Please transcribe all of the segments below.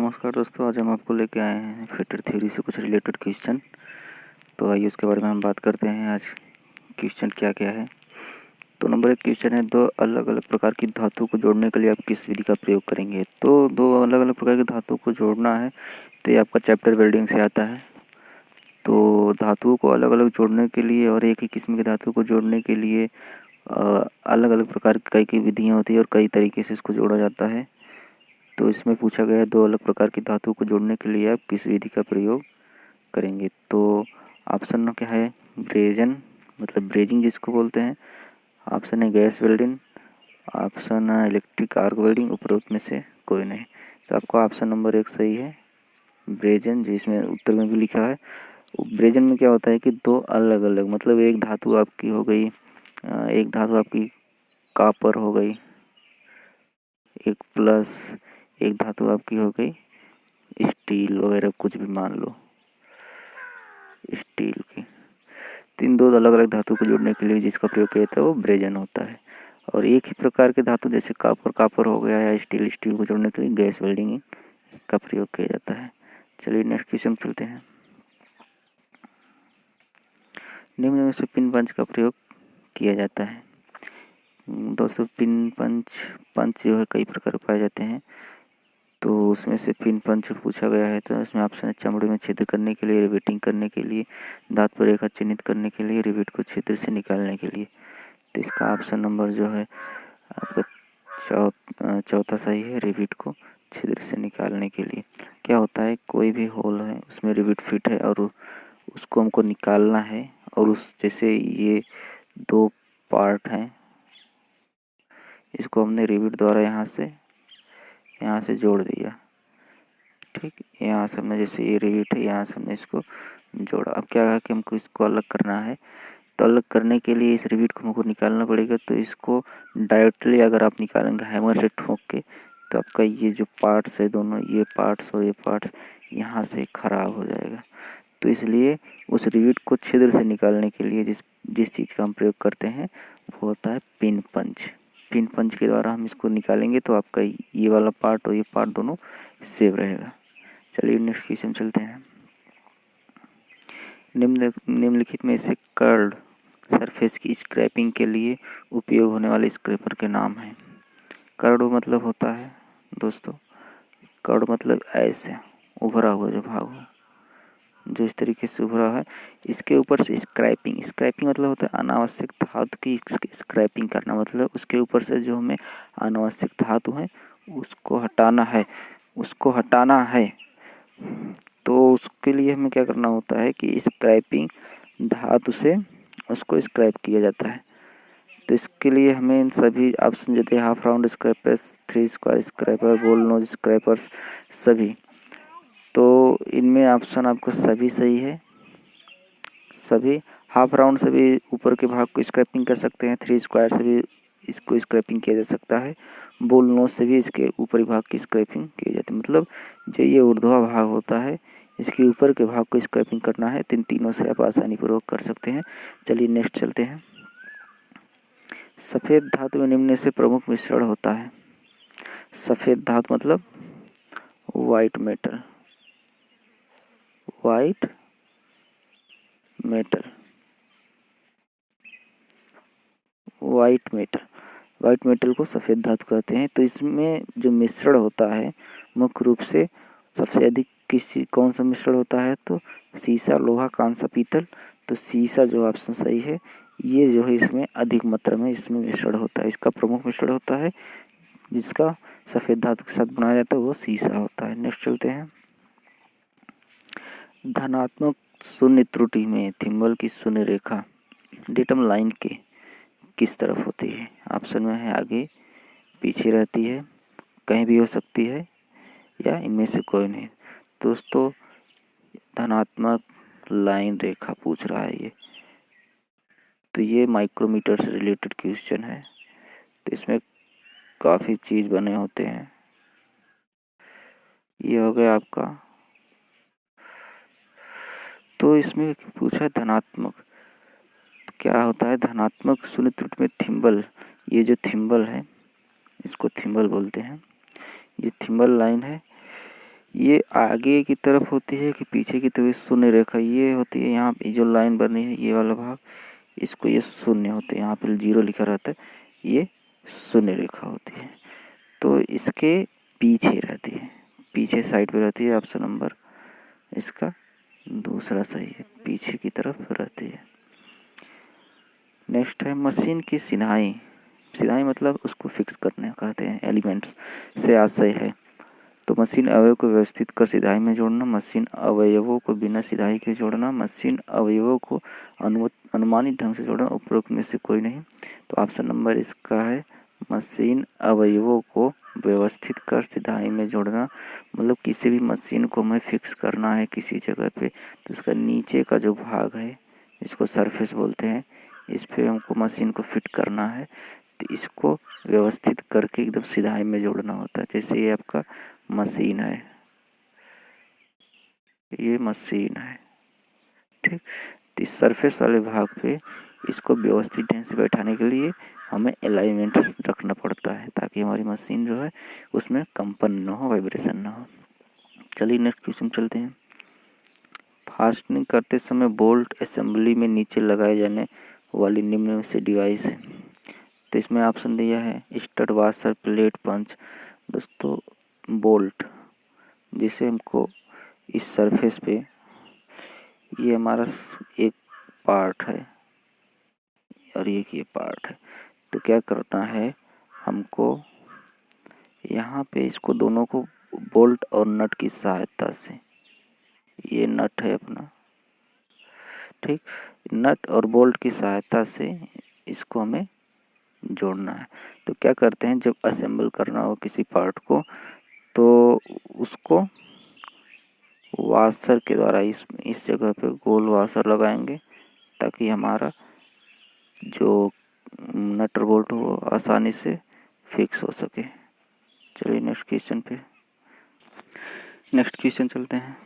नमस्कार दोस्तों, आज हम आपको लेके आए हैं फिटर थ्योरी से कुछ रिलेटेड क्वेश्चन। तो आइए उसके बारे में हम बात करते हैं। आज क्वेश्चन क्या क्या है। तो नंबर 1 क्वेश्चन है, दो अलग अलग प्रकार की धातु को जोड़ने के लिए आप किस विधि का प्रयोग करेंगे। तो दो अलग अलग प्रकार की धातु को जोड़ना है तो ये आपका चैप्टर वेल्डिंग से आता है। तो धातुओं को अलग अलग जोड़ने के लिए और एक ही किस्म की धातु को जोड़ने के लिए अलग अलग प्रकार की कई विधियाँ होती है और कई तरीके से इसको जोड़ा जाता है। तो इसमें पूछा गया है, दो अलग प्रकार की धातु को जोड़ने के लिए आप किस विधि का प्रयोग करेंगे। तो ऑप्शन क्या है, ब्रेजन मतलब ब्रेजिंग जिसको बोलते हैं। ऑप्शन है गैस वेल्डिंग। ऑप्शन है इलेक्ट्रिक आर्क वेल्डिंग। उपरोक्त में से कोई नहीं। तो आपका ऑप्शन नंबर 1 सही है, ब्रेजन, जिसमें उत्तर में भी लिखा है। ब्रेजन में क्या होता है कि दो अलग अलग मतलब एक धातु आपकी हो गई, एक धातु आपकी कॉपर हो गई, एक प्लस एक धातु आपकी हो गई स्टील वगैरह, कुछ भी मान लो स्टील की। तो इन दो अलग अलग धातु को जोड़ने के लिए जिसका प्रयोग किया जाता है वो ब्रेजन होता है। और एक ही प्रकार के धातु जैसे कॉपर हो गया या स्टील को जोड़ने के लिए गैस वेल्डिंग का प्रयोग किया जाता है। चलिए नेक्स्ट क्वेश्चन चलते हैं। निम्न में से पिन पंच का प्रयोग किया जाता है। दोस्तों पिन पंच जो है कई प्रकार पाए जाते हैं। तो उसमें से पिन पंच पूछा गया है। तो इसमें ऑप्शन है चमड़े में छेद करने के लिए, रिवेटिंग करने के लिए, दांत पर रेखा चिन्हित करने के लिए, रिवेट को छिद्र से निकालने के लिए। तो इसका ऑप्शन नंबर जो है आपका चौथा सही है, रिवेट को छिद्र से निकालने के लिए। क्या होता है, कोई भी होल है उसमें रिवेट फिट है और उसको हमको निकालना है। और उस जैसे ये दो पार्ट हैं, इसको हमने रिवेट द्वारा यहाँ से जोड़ दिया। ठीक, यहाँ से हमने जैसे ये रिवेट है, यहाँ से हमने इसको जोड़ा। अब क्या है कि हमको इसको अलग करना है। तो अलग करने के लिए इस रिवेट को हमको निकालना पड़ेगा। तो इसको डायरेक्टली अगर आप निकालेंगे हैमर से ठोक के, तो आपका ये जो पार्ट्स है दोनों, ये पार्ट्स और ये पार्ट्स यहाँ से ख़राब हो जाएगा। तो इसलिए उस रिवेट को छिद्र से निकालने के लिए जिस चीज़ का हम प्रयोग करते हैं वो होता है पिन पंच। पिन पंच के द्वारा हम इसको निकालेंगे तो आपका ये वाला पार्ट और ये पार्ट दोनों सेव रहेगा। चलिए नेक्स्ट क्वेश्चन चलते हैं। निम्नलिखित में से कर्व्ड सरफेस की स्क्रैपिंग के लिए उपयोग होने वाले स्क्रैपर के नाम हैं। कर्व्ड मतलब होता है दोस्तों, कर्व्ड मतलब ऐसे उभरा हुआ जो भाग हो, जो इस तरीके से उभरा है, इसके ऊपर से स्क्रैपिंग मतलब होता है अनावश्यक धातु की स्क्रैपिंग करना। मतलब उसके ऊपर से जो हमें अनावश्यक धातु है उसको हटाना है। तो उसके लिए हमें क्या करना होता है कि स्क्रैपिंग धातु से उसको स्क्रैप किया जाता है। तो इसके लिए हमें इन सभी ऑप्शन देते हैं, half round scrapers, 3 square scraper, ball nose scrapers, सभी। तो इनमें ऑप्शन आपको सभी सही है। सभी हाफ राउंड से भी ऊपर के भाग को स्क्रैपिंग कर सकते हैं, 3 स्क्वायर से भी इसको स्क्रैपिंग किया जा सकता है, बॉल नोज से भी इसके ऊपरी भाग की स्क्रैपिंग की जाती है। मतलब जो ये ऊर्ध्वा भाग होता है इसके ऊपर के भाग को स्क्रैपिंग करना है तो इन तीनों से आप आसानी पूर्वक कर सकते हैं। चलिए नेक्स्ट चलते हैं। सफ़ेद धातु में निम्न से प्रमुख मिश्रण होता है। सफ़ेद धातु मतलब वाइट मेटल। वाइट मेटल को सफ़ेद धातु कहते हैं। तो इसमें जो मिश्रण होता है मुख्य रूप से सबसे अधिक कौन सा मिश्रण होता है, तो सीसा, लोहा, कांसा, पीतल। तो सीसा जो ऑप्शन सही है, ये जो है इसमें अधिक मात्रा में इसमें मिश्रण होता है। इसका प्रमुख मिश्रण होता है जिसका सफ़ेद धातु के साथ बनाया जाता है वो सीसा होता है। नेक्स्ट चलते हैं। धनात्मक शून्य त्रुटि में थिम्बल की शून्य रेखा डेटम लाइन के किस तरफ होती है। ऑप्शन में है आगे, पीछे रहती है, कहीं भी हो सकती है, या इनमें से कोई नहीं। दोस्तों धनात्मक लाइन रेखा पूछ रहा है ये, तो ये माइक्रोमीटर से रिलेटेड क्वेश्चन है। तो इसमें काफ़ी चीज़ बने होते हैं। ये हो गया आपका। तो इसमें पूछा धनात्मक, तो क्या होता है धनात्मक शून्य त्रुटि में थिम्बल। ये जो थिम्बल है इसको थिम्बल बोलते हैं। ये थिम्बल लाइन है, ये आगे की तरफ होती है कि पीछे की तरफ शून्य रेखा ये होती है। यहाँ पे जो लाइन बनी है ये वाला भाग, इसको ये शून्य होते हैं, यहाँ पे 0 लिखा रहता है, ये शून्य रेखा होती है। तो इसके पीछे रहती है, पीछे साइड पे रहती है। ऑप्शन नंबर इसका दूसरा सही है, पीछे की तरफ रहती है। नेक्स्ट है मशीन की सिधाई। सिधाई मतलब उसको फिक्स करने कहते हैं, एलिमेंट्स से आशय है। तो मशीन अवयव को व्यवस्थित कर सिधाई में जोड़ना, मशीन अवयवों को बिना सिधाई के जोड़ना, मशीन अवयवों को अनुमानित ढंग से जोड़ना, उपरोक्त में से कोई नहीं। तो ऑप्शन नंबर इसका है मशीन अवयवों को व्यवस्थित कर सिधाई में जोड़ना। मतलब किसी भी मशीन को हमें फिक्स करना है किसी जगह पे, तो उसका नीचे का जो भाग है इसको सरफेस बोलते हैं, इस पे हमको मशीन को फिट करना है। तो इसको व्यवस्थित करके एकदम सिधाई में जोड़ना होता है। जैसे ये आपका मशीन है, ये मशीन है, ठीक। तो इस सरफेस वाले भाग पे इसको व्यवस्थित ढंग से बैठाने के लिए हमें अलाइनमेंट रखना पड़ता है, ताकि हमारी मशीन जो है उसमें कंपन ना हो, वाइब्रेशन ना हो। चलिए नेक्स्ट क्वेश्चन चलते हैं। फास्टनिंग करते समय बोल्ट असेंबली में नीचे लगाए जाने वाली निम्न में से डिवाइस है। तो इसमें ऑप्शन दिया है स्टड, वाशर, प्लेट, पंच। दोस्तों बोल्ट, जिसे हमको इस सरफेस पे, ये हमारा एक पार्ट है और ये पार्ट है। तो क्या करना है हमको, यहाँ पे इसको दोनों को बोल्ट और नट की सहायता से, ये नट है अपना, ठीक, नट और बोल्ट की सहायता से इसको हमें जोड़ना है। तो क्या करते हैं, जब असेंबल करना हो किसी पार्ट को तो उसको वाशर के द्वारा इस जगह पे गोल वाशर लगाएंगे, ताकि हमारा जो नट और बोल्ट हो आसानी से फिक्स हो सके। चलिए नेक्स्ट क्वेश्चन चलते हैं।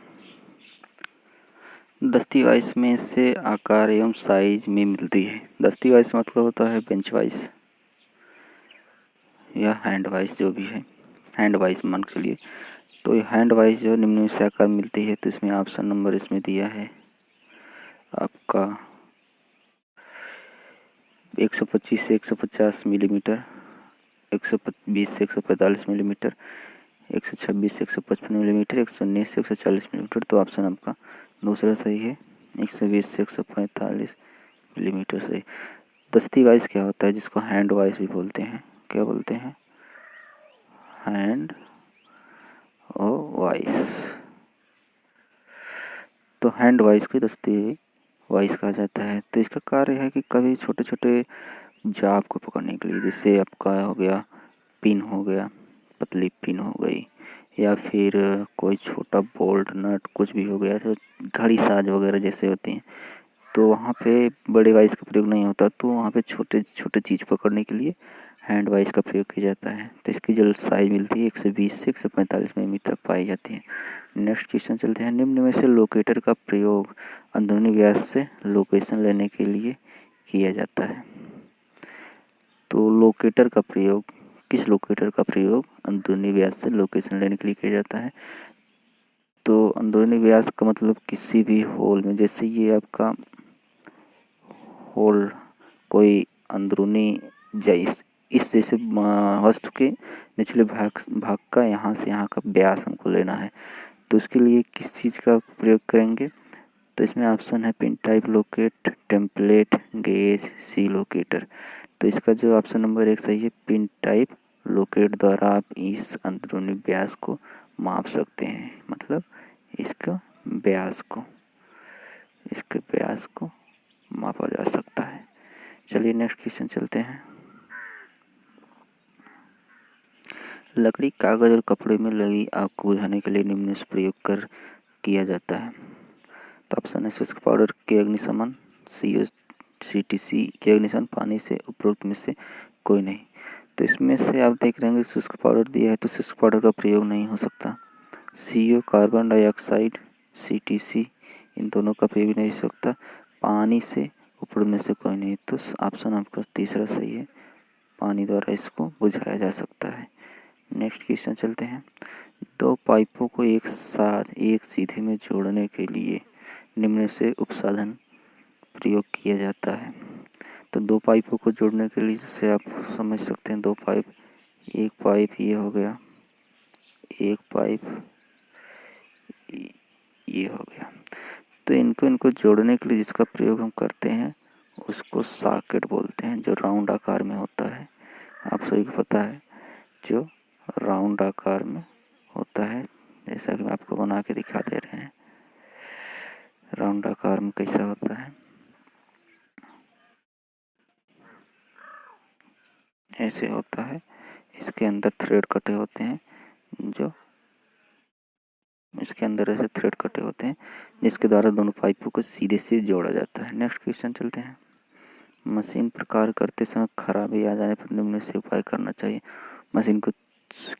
दस्ती वाइस में से आकार एवं साइज में मिलती है। दस्ती वाइस मतलब होता है बेंच वाइस या हैंड वाइस, जो भी है, हैंड वाइस मान के चलिए। तो ये हैंड वाइस जो निम्न में से आकार मिलती है, तो इसमें ऑप्शन नंबर इसमें दिया है आपका 125 से 150 मिलीमीटर, 120 से 145 मिलीमीटर, 126 से 155 मिलीमीटर, 119 से 140 मिलीमीटर। तो ऑप्शन आपका दूसरा सही है, 120 से 145 मिलीमीटर सही। दस्ती वाइस क्या होता है, जिसको हैंड वाइस भी बोलते हैं, क्या बोलते हैं, हैंड और वाइस। तो हैंड वाइस को दस्ती वाइस कहा जाता है। तो इसका कार्य है कि कभी छोटे छोटे जाप को पकड़ने के लिए, जैसे आपका हो गया पिन, हो गया पतली पिन हो गई, या फिर कोई छोटा बोल्ट नट कुछ भी हो गया, जो घड़ी साज वगैरह जैसे होती हैं, तो वहाँ पे बड़े वाइस का प्रयोग नहीं होता। तो वहाँ पे छोटे छोटे चीज़ पकड़ने के लिए हैंड वाइस का प्रयोग किया जाता है। तो इसकी जो साइज मिलती है 120 से 145 मिलीमीटर तक पाई जाती है। नेक्स्ट क्वेश्चन चलते हैं। निम्न में से लोकेटर का प्रयोग अंदरूनी व्यास से लोकेशन लेने के लिए किया जाता है। तो लोकेटर का प्रयोग, किस लोकेटर का प्रयोग अंदरूनी व्यास से लोकेशन लेने के लिए किया जाता है। तो अंदरूनी व्यास का मतलब किसी भी होल में, जैसे ये आपका होल कोई अंदरूनी इस जैसे वस्तु के निचले भाग का यहाँ से यहाँ का व्यास हमको लेना है। तो उसके लिए किस चीज़ का प्रयोग करेंगे, तो इसमें ऑप्शन है pin type locate, template, gauge, C locator. तो इसका जो ऑप्शन नंबर 1 सही है, पिन टाइप लोकेट द्वारा आप इस अंदरूनी व्यास को माप सकते हैं, मतलब इसका व्यास को, इसके व्यास को मापा जा सकता है। चलिए नेक्स्ट क्वेश्चन चलते हैं। लकड़ी, कागज और कपड़े में लगी आग को बुझाने के लिए निम्न से प्रयोग कर किया जाता है। तो ऑप्शन है शुष्क पाउडर के अग्निशमन, COCTC के अग्निशमन, पानी से, उपरोक्त में से कोई नहीं। तो इसमें से आप देख रहे हैं शुष्क पाउडर दिया है, तो शुष्क पाउडर का प्रयोग नहीं हो सकता। CO कार्बन डाइऑक्साइड, CTC इन दोनों का प्रयोग नहीं हो सकता। पानी से, उपरोक्त में से कोई नहीं। तो ऑप्शन आपका तीसरा सही है, पानी द्वारा इसको बुझाया जा सकता है। नेक्स्ट क्वेश्चन चलते हैं। दो पाइपों को एक साथ एक सीधे में जोड़ने के लिए निम्न से उपसाधन प्रयोग किया जाता है। तो दो पाइपों को जोड़ने के लिए जैसे आप समझ सकते हैं, दो पाइप, एक पाइप ये हो गया, एक पाइप ये हो गया। तो इनको जोड़ने के लिए जिसका प्रयोग हम करते हैं उसको सॉकेट बोलते हैं, जो राउंड आकार में होता है। आप सभी को पता है, जो राउंड आकार में होता है, जैसा कि मैं आपको बना के दिखा दे रहे हैं। राउंड आकार में कैसा होता है, ऐसे होता है। इसके अंदर थ्रेड कटे होते हैं, जो इसके अंदर ऐसे थ्रेड कटे होते हैं जिसके द्वारा दोनों पाइपों को सीधे से जोड़ा जाता है। नेक्स्ट क्वेश्चन चलते हैं। मशीन पर कार्य करते समय खराबी आ जाने पर निम्न से उपाय करना चाहिए। मशीन को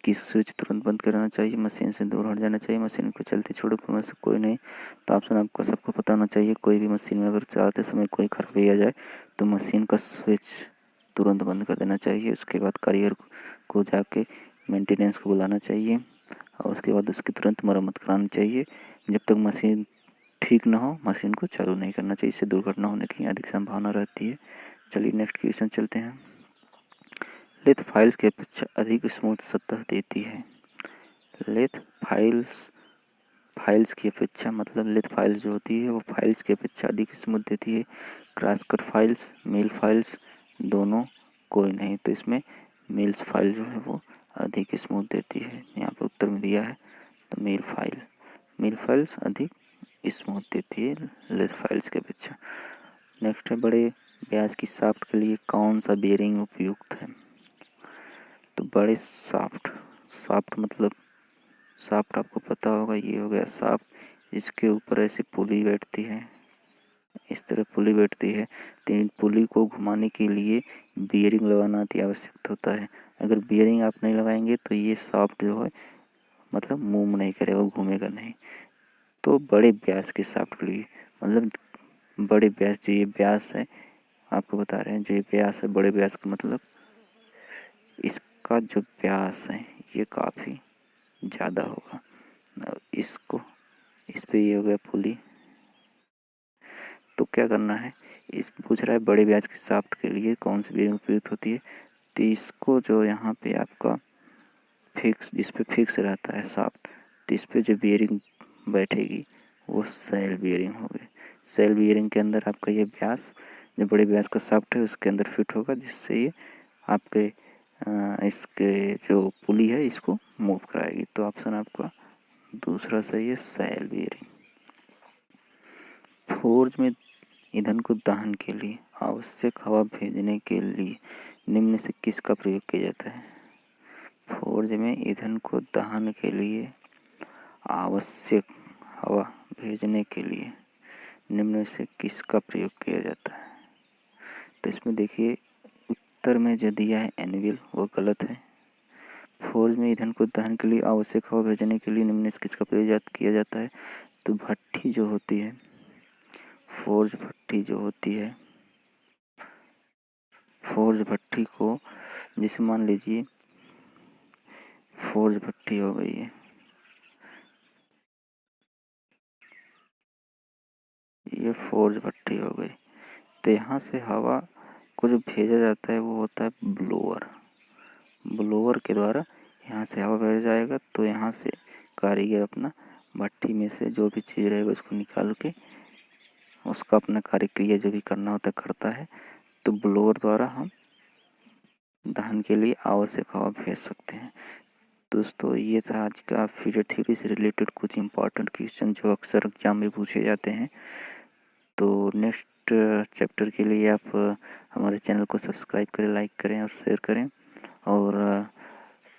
की स्विच तुरंत बंद करना चाहिए, मशीन से दूर हट जाना चाहिए, मशीन को चलते छोड़ो, में से कोई नहीं। तो ऑप्शन आपको सबको पता होना चाहिए। कोई भी मशीन में अगर चलाते समय कोई खराबी आ जाए तो मशीन का स्विच तुरंत बंद कर देना चाहिए। उसके बाद कारीगर को जाके मेंटेनेंस को बुलाना चाहिए और उसके बाद उसकी तुरंत मरम्मत करानी चाहिए। जब तक मशीन ठीक ना हो मशीन को चालू नहीं करना चाहिए, इससे दुर्घटना होने की अधिक संभावना रहती है। चलिए नेक्स्ट क्वेश्चन चलते हैं। लेथ फाइल्स की अपेक्षा अधिक स्मूथ सतह देती है। लेथ फाइल्स की अपेक्षा मतलब लेथ फाइल्स जो होती है वो फाइल्स की अपेक्षा अधिक स्मूथ देती है। क्रॉसकट फाइल्स, मिल फाइल्स दोनों कोई नहीं, तो इसमें मिल्स फाइल जो है वो अधिक स्मूथ देती है। यहाँ पे उत्तर में दिया है, तो मिल फाइल्स अधिक स्मूथ देती है लेथ फाइल्स की अपेक्षा। नेक्स्ट है, बड़े व्यास की शाफ्ट के लिए कौन सा बेयरिंग उपयुक्त है। तो बड़े शाफ्ट मतलब शाफ्ट आपको पता होगा, ये हो गया शाफ्ट। इसके ऊपर ऐसी पुली बैठती है, इस तरह पुली बैठती है। तो इन पुली को घुमाने के लिए बियरिंग लगाना अति आवश्यक होता है। अगर बियरिंग आप नहीं लगाएंगे तो ये शाफ्ट जो है मतलब मूव नहीं करेगा, घूमेगा नहीं। तो बड़े व्यास के शाफ्ट के लिए मतलब बड़े व्यास, जो ये व्यास है आपको बता रहे हैं, जो ये व्यास है बड़े व्यास का मतलब इसका जो व्यास है ये काफ़ी ज़्यादा होगा। इसको इस पे ये हो गया पुली। तो क्या करना है, इस पूछ रहा है बड़े व्यास के शाफ्ट के लिए कौन सी बेयरिंग उपयुक्त होती है। तो इसको जो यहाँ पे आपका फिक्स, जिस पे फिक्स रहता है शाफ्ट, तो इस पे जो बेयरिंग बैठेगी वो सेल बेयरिंग होगी। सेल बेयरिंग के अंदर आपका ये व्यास, जो बड़े व्यास का शाफ्ट है उसके अंदर फिट होगा, जिससे ये आपके इसके जो पुली है इसको मूव कराएगी। तो ऑप्शन आपका दूसरा सही है, सेल बेयरिंग। फोर्ज में ईंधन को दहन के लिए आवश्यक हवा भेजने के लिए निम्न से किसका प्रयोग किया जाता है। फोर्ज में ईंधन को दहन के लिए आवश्यक हवा भेजने के लिए निम्न से किसका प्रयोग किया जाता है। तो इसमें देखिए उत्तर में जो दिया है एनविल वो गलत है। फोर्ज में ईंधन को दहन के लिए आवश्यक हवा भेजने के लिए निम्न से किसका प्रयोग किया जाता है। तो भट्ठी जो होती है, फोर्ज भट्ठी जो होती है, फोर्ज भट्ठी को जैसे मान लीजिए फोर्ज भट्ठी हो गई है, ये फोर्ज भट्ठी हो गई। तो यहाँ से हवा को जो भेजा जाता है वो होता है ब्लोअर। ब्लोअर के द्वारा यहाँ से हवा भेजा जाएगा। तो यहाँ से कारीगर अपना भट्ठी में से जो भी चीज़ रहेगा उसको निकाल के उसका अपना कार्यक्रिया जो भी करना होता है करता है। तो ब्लोअर द्वारा हम दहन के लिए आवश्यक हवा भेज सकते हैं। दोस्तों ये था आज का फीडर थ्योरी से रिलेटेड कुछ इंपॉर्टेंट क्वेश्चन जो अक्सर एग्जाम में पूछे जाते हैं। तो नेक्स्ट चैप्टर के लिए आप हमारे चैनल को सब्सक्राइब करें, लाइक करें और शेयर करें, और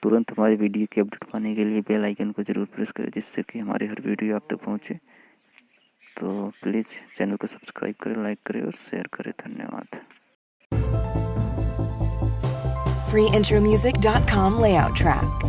तुरंत हमारे वीडियो की अपडेट पाने के लिए बेल आइकन को ज़रूर प्रेस करें, जिससे कि हमारी हर वीडियो आप तक पहुंचे। तो प्लीज़ चैनल को सब्सक्राइब करें, लाइक करें और शेयर करें। धन्यवाद। freeintromusic.com layout track.